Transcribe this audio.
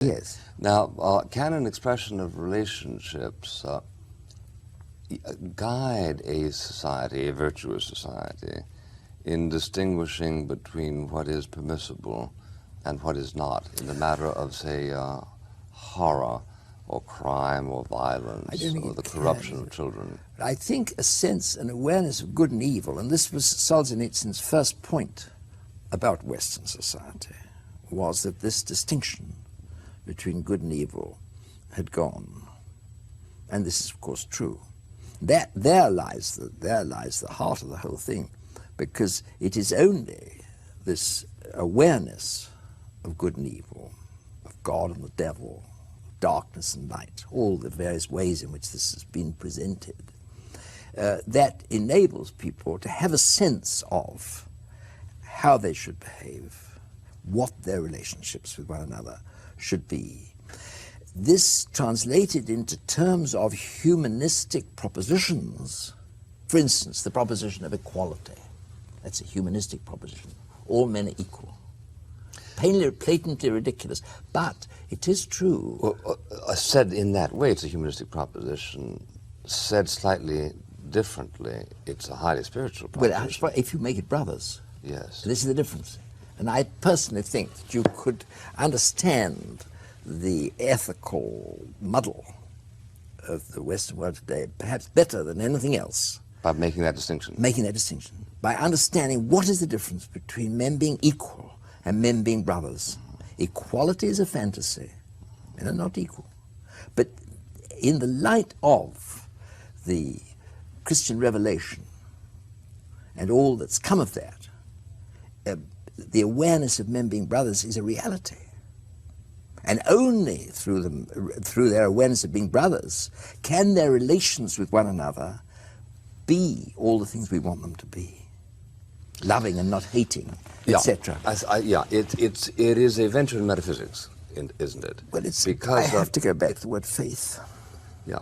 Yes. Now, can an expression of relationships guide a society, a virtuous society, in distinguishing between what is permissible and what is not in the matter of, say, horror or crime or violence or the corruption of children? I think a sense, an awareness of good and evil, and this was Solzhenitsyn's first point about Western society, was that this distinction between good and evil had gone. And this is, of course, true. There lies the heart of the whole thing, because it is only this awareness of good and evil, of God and the devil, darkness and light, all the various ways in which this has been presented, that enables people to have a sense of how they should behave, what their relationships with one another should be. This translated into terms of humanistic propositions, for instance, the proposition of equality. That's a humanistic proposition. All men are equal. Patently ridiculous, but it is true. Well, said in that way, it's a humanistic proposition. Said slightly differently, it's a highly spiritual proposition. Well, if you make it brothers. Yes. This is the difference. And I personally think that you could understand the ethical muddle of the Western world today perhaps better than anything else. By making that distinction? Making that distinction. By understanding what is the difference between men being equal and men being brothers. Equality is a fantasy. Men are not equal. But in the light of the Christian revelation and all that's come of that, the awareness of men being brothers is a reality. And only through their awareness of being brothers can their relations with one another be all the things we want them to be. Loving and not hating, etc. It is a venture in metaphysics, isn't it? Well, I have to go back to the word faith.